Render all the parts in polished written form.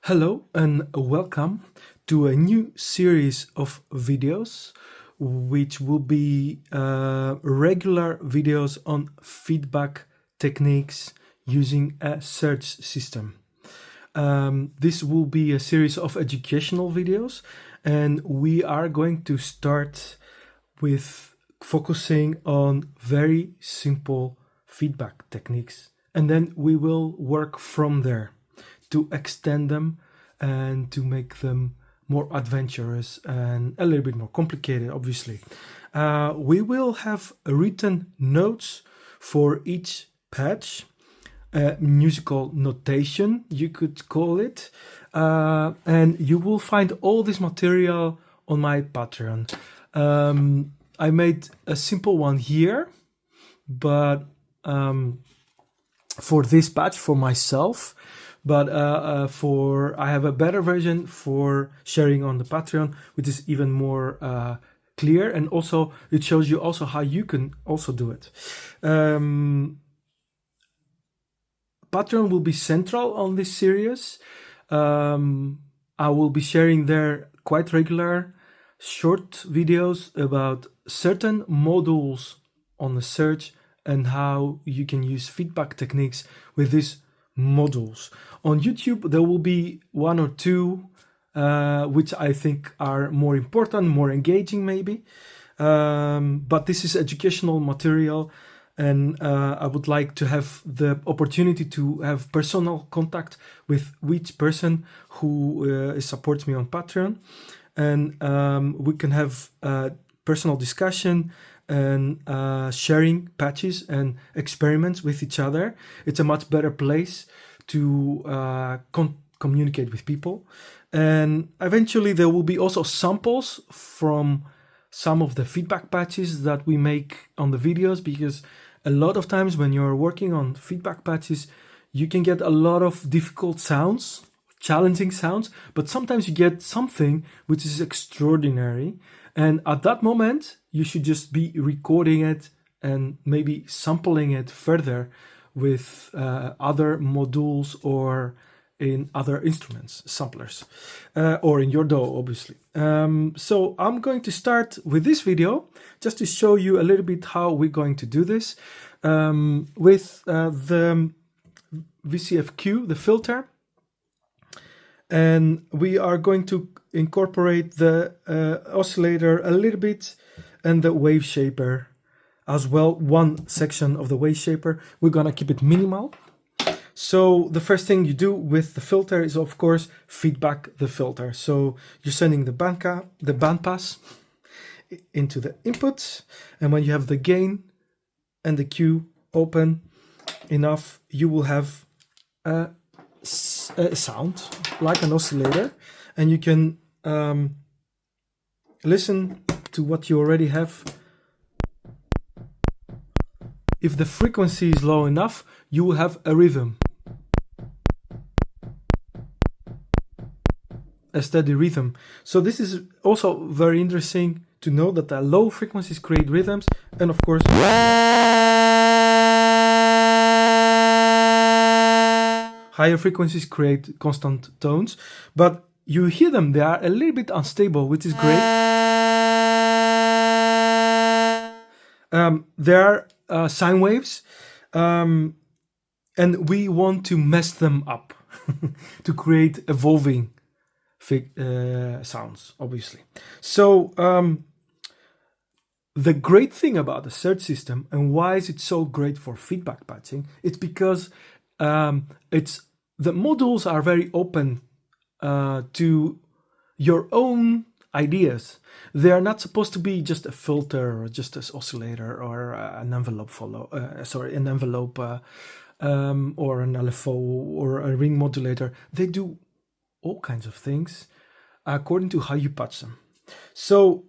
Hello and welcome to a new series of videos, which will be regular videos on feedback techniques using a Serge system. This will be a series of educational videos, and we are going to start with focusing on very simple feedback techniques, and then we will work from there to extend them and to make them more adventurous and a little bit more complicated, obviously. We will have written notes for each patch, musical notation, you could call it, and you will find all this material on my Patreon. I made a simple one here, but for this patch for myself, but I have a better version for sharing on the Patreon, which is even more clear, and also it shows you also how you can also do it. Patreon will be central on this series. I will be sharing there quite regular short videos about certain modules on the Serge and how you can use feedback techniques with these modules. On YouTube, there will be one or two which I think are more important, more engaging maybe. But this is educational material, and I would like to have the opportunity to have personal contact with each person who supports me on Patreon. And we can have personal discussion and sharing patches and experiments with each other. It's a much better place to communicate with people. And eventually there will be also samples from some of the feedback patches that we make on the videos, because a lot of times when you're working on feedback patches, you can get a lot of difficult sounds, challenging sounds, but sometimes you get something which is extraordinary. And at that moment, you should just be recording it and maybe sampling it further with other modules or in other instruments, samplers, or in your DAW, obviously. So I'm going to start with this video just to show you a little bit how we're going to do this with the VCFQ, the filter. And we are going to incorporate the oscillator a little bit and the wave shaper as well, one section of the wave shaper. We're gonna keep it minimal. So the first thing you do with the filter is, of course, feedback the filter. So you're sending the bandpass into the input, and when you have the gain and the Q open enough, you will have a sound like an oscillator, and you can listen to what you already have. If the frequency is low enough, you will have a rhythm, a steady rhythm. So this is also very interesting to know that the low frequencies create rhythms, and of course higher frequencies create constant tones, but you hear them, they are a little bit unstable, which is great. There are sine waves, and we want to mess them up to create evolving sounds, obviously. So the great thing about the Serge system, and why is it so great for feedback patching, it's because the modules are very open to your own ideas. They are not supposed to be just a filter or just an oscillator or an envelope or an LFO or a ring modulator. They do all kinds of things according to how you patch them. So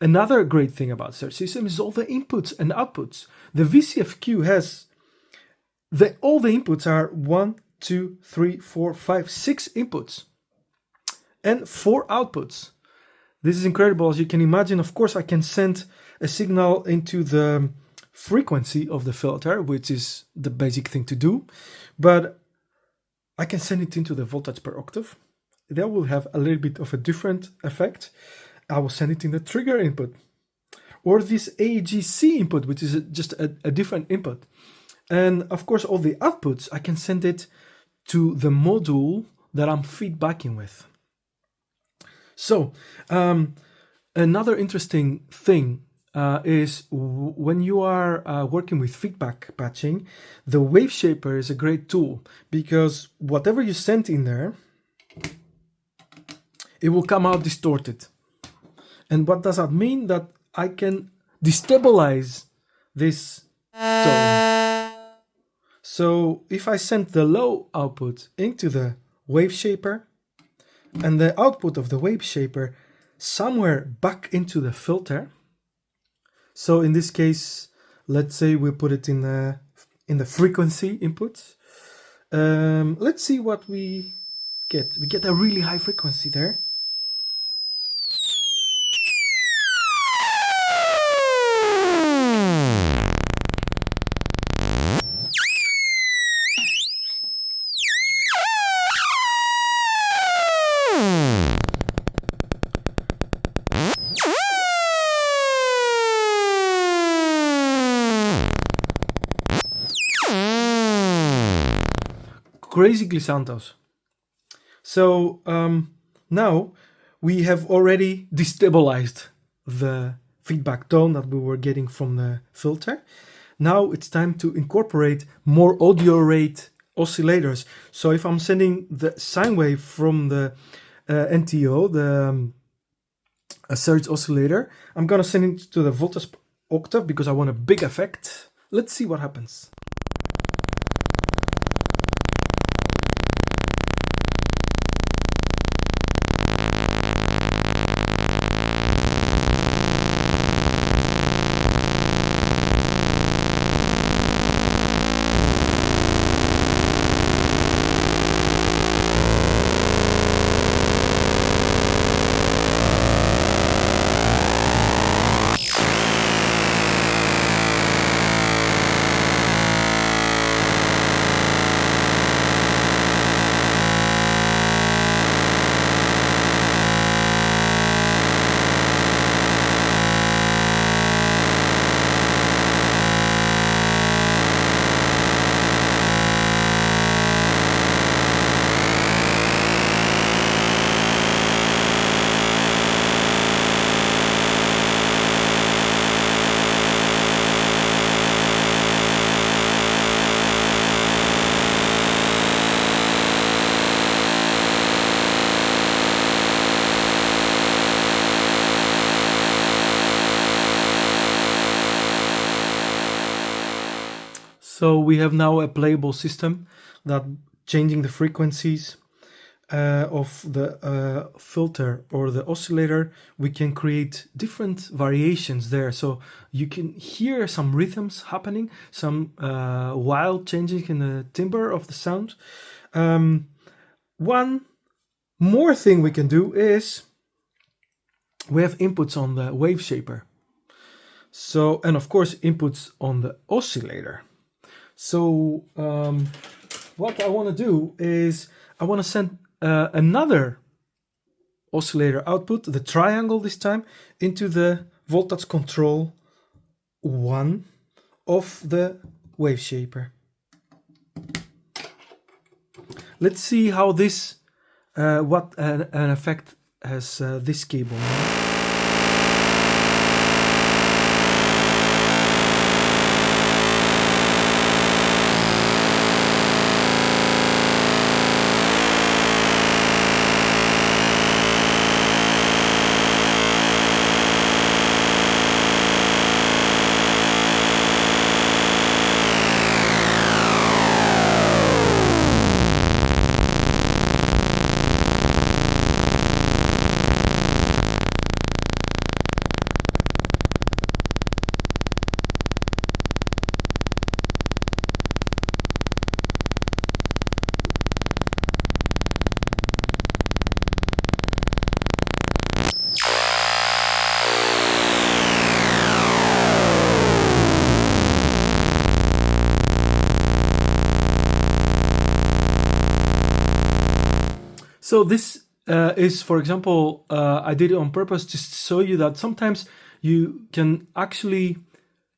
another great thing about Serge system is all the inputs and outputs. The VCFQ has all the inputs are 1, 2, 3, 4, 5, 6 inputs and 4 outputs. This is incredible. As you can imagine, of course, I can send a signal into the frequency of the filter, which is the basic thing to do. But I can send it into the voltage per octave. That will have a little bit of a different effect. I will send it in the trigger input, or this AGC input, which is just a different input. And of course, all the outputs, I can send it to the module that I'm feedbacking with. So another interesting thing is when you are working with feedback patching, the wave shaper is a great tool, because whatever you send in there, it will come out distorted. And what does that mean? That I can destabilize this tone. So if I send the low output into the wave shaper and the output of the wave shaper somewhere back into the filter, so in this case, let's say we put it in the frequency input. Let's see what we get. We get a really high frequency there. Crazy glissando. So now we have already destabilized the feedback tone that we were getting from the filter. Now it's time to incorporate more audio rate oscillators. So if I'm sending the sine wave from the NTO, the Serge oscillator, I'm gonna send it to the voltage octave because I want a big effect. Let's see what happens. So we have now a playable system that changing the frequencies of the filter or the oscillator, we can create different variations there. So you can hear some rhythms happening, some wild changes in the timbre of the sound. One more thing we can do is we have inputs on the wave shaper. So, and of course, inputs on the oscillator. So what I want to do is I want to send another oscillator output, the triangle this time, into the voltage control 1 of the wave shaper. Let's see how this, what an effect has this cable. So this is, for example, I did it on purpose to show you that sometimes you can actually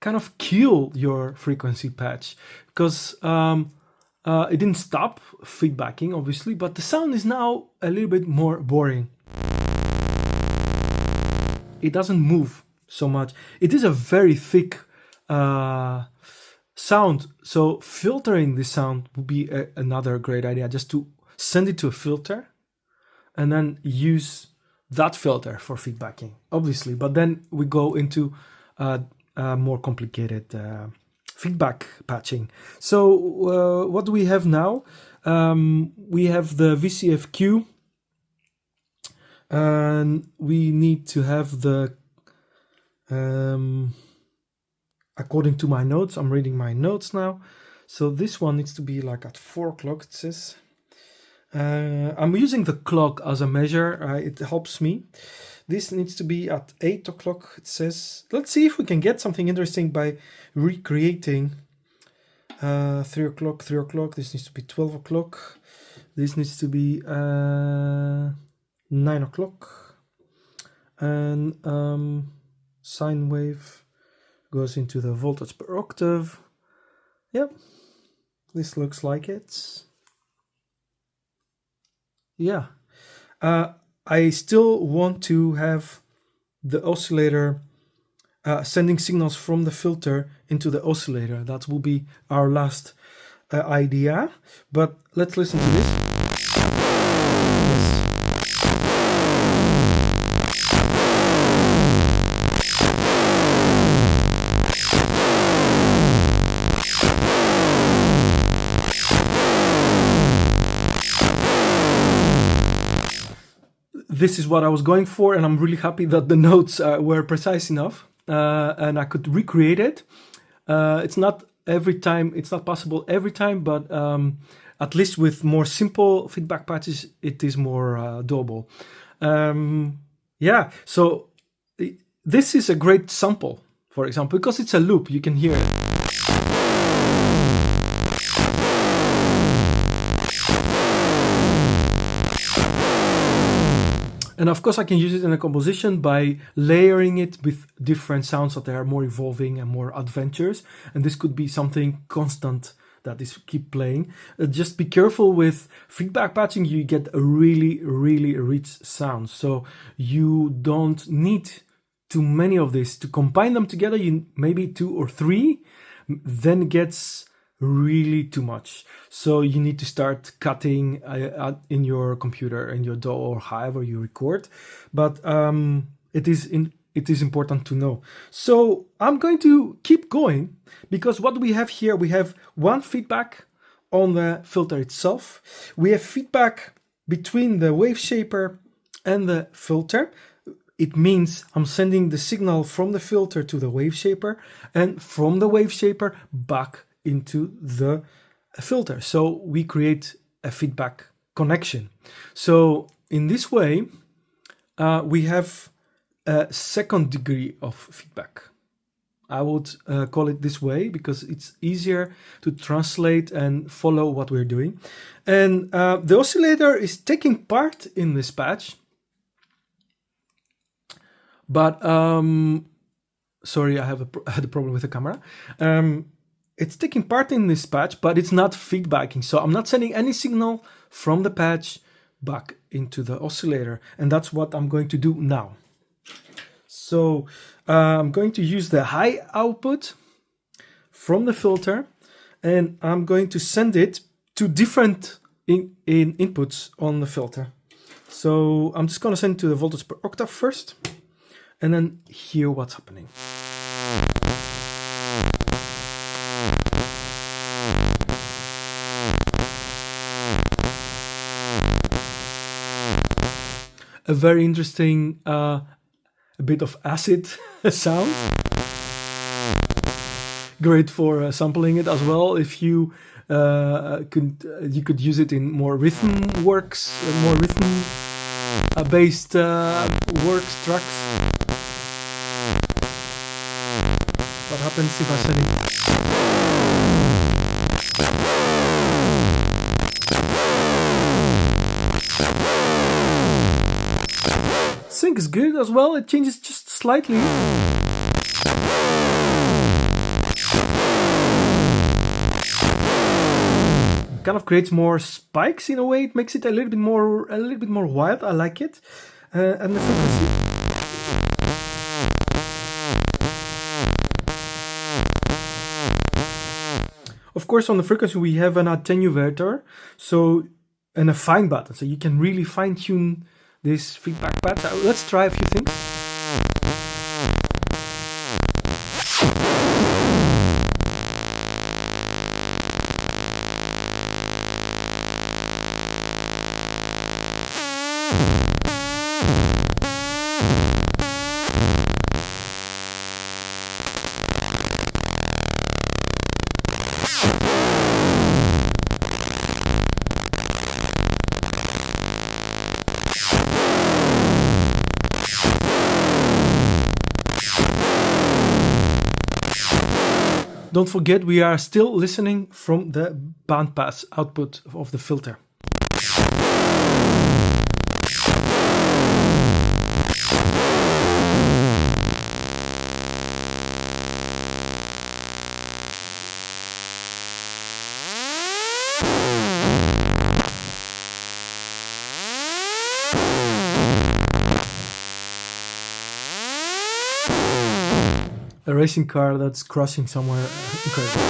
kind of kill your frequency patch, because it didn't stop feedbacking, obviously, but the sound is now a little bit more boring. It doesn't move so much. It is a very thick sound, so filtering this sound would be another great idea, just to send it to a filter and then use that filter for feedbacking, obviously. But then we go into more complicated feedback patching. So what do we have now? We have the VCFQ, and we need to have the according to my notes, I'm reading my notes now, so this one needs to be like at 4 o'clock, it says. I'm using the clock as a measure, it helps me. This needs to be at 8 o'clock, it says. Let's see if we can get something interesting by recreating 3 o'clock, 3 o'clock. This needs to be 12 o'clock. This needs to be 9 o'clock. And sine wave goes into the voltage per octave. Yep, this looks like it. Yeah. I still want to have the oscillator sending signals from the filter into the oscillator. That will be our last idea. But let's listen to this. This is what I was going for, and I'm really happy that the notes were precise enough and I could recreate it. It's not every time, it's not possible every time, but at least with more simple feedback patches, it is more doable. Yeah, so this is a great sample, for example, because it's a loop, you can hear it. And of course, I can use it in a composition by layering it with different sounds that they are more evolving and more adventurous. And this could be something constant that is keep playing. Just be careful with feedback patching. You get a really, really rich sound. So you don't need too many of this. To combine them together, you maybe 2 or 3, then gets really too much. So you need to start cutting in your computer, in your DAW, or however you record. But it is important to know. So I'm going to keep going, because what we have here, we have one feedback on the filter itself. We have feedback between the wave shaper and the filter. It means I'm sending the signal from the filter to the wave shaper, and from the wave shaper back into the filter. So we create a feedback connection. So in this way, we have a second degree of feedback. I would call it this way because it's easier to translate and follow what we're doing. And the oscillator is taking part in this patch. But sorry, I had a problem with the camera. It's taking part in this patch, but it's not feedbacking. So I'm not sending any signal from the patch back into the oscillator. And that's what I'm going to do now. So I'm going to use the high output from the filter, and I'm going to send it to different inputs on the filter. So I'm just going to send it to the voltage per octave first, and then hear what's happening. A very interesting a bit of acid sound. Great for sampling it as well. If you you could use it in more rhythm works, more rhythm based works, tracks. What happens if I send it? sync is good as well. It changes just slightly. Kind of creates more spikes in a way. It makes it a little bit more wild. I like it. And the frequency. Of course, on the frequency we have an attenuator, and a fine button, so you can really fine tune this feedback path. Let's try a few things. Don't forget, we are still listening from the bandpass output of the filter. A racing car that's crossing somewhere incredible.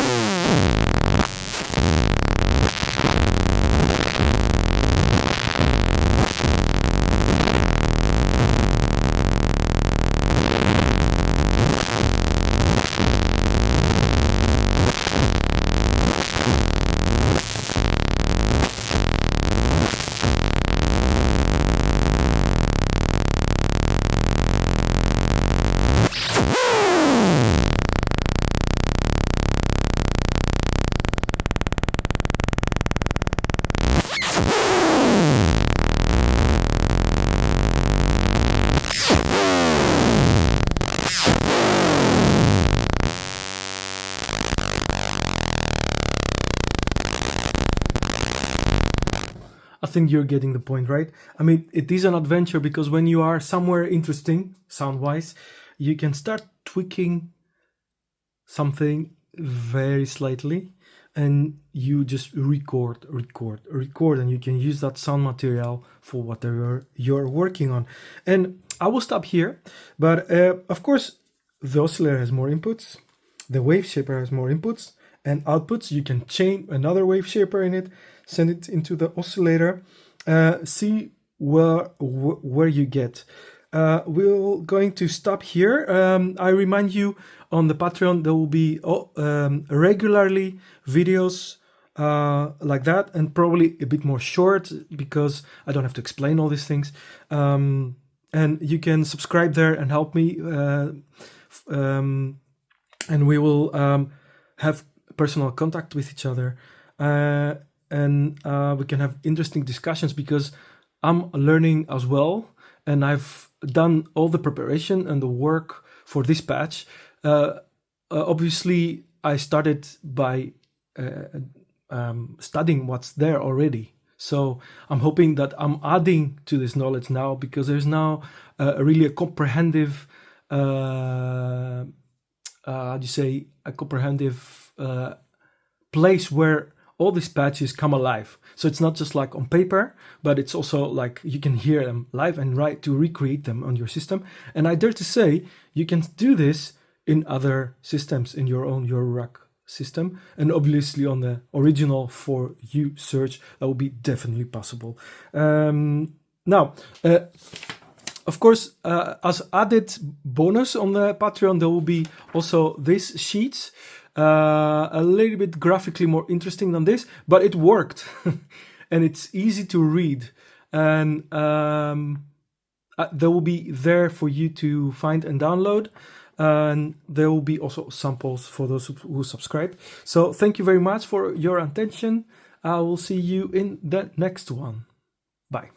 I think you're getting the point, right? I mean, it is an adventure because when you are somewhere interesting, sound-wise, you can start tweaking something very slightly, and you just record, and you can use that sound material for whatever you're working on. And I will stop here, but of course, the oscillator has more inputs, the wave shaper has more inputs and outputs. You can chain another wave shaper in it, send it into the oscillator, see where you get. We're going to stop here. I remind you, on the Patreon there will be regularly videos like that, and probably a bit more short because I don't have to explain all these things. And you can subscribe there and help me, and we will have personal contact with each other, and we can have interesting discussions because I'm learning as well, and I've done all the preparation and the work for this patch. Obviously, I started by studying what's there already. So I'm hoping that I'm adding to this knowledge now, because there's now really a comprehensive, a comprehensive place where all these patches come alive. So it's not just like on paper, but it's also like you can hear them live and recreate them on your system. And I dare to say you can do this in other systems, in your own Eurorack system, and obviously on the original for you Serge, that will be definitely possible. Now, of course, as added bonus on the Patreon, there will be also these sheets, a little bit graphically more interesting than this, but it worked and it's easy to read, and there will be there for you to find and download. And there will be also samples for those who subscribe. So thank you very much for your attention. I will see you in the next one. Bye.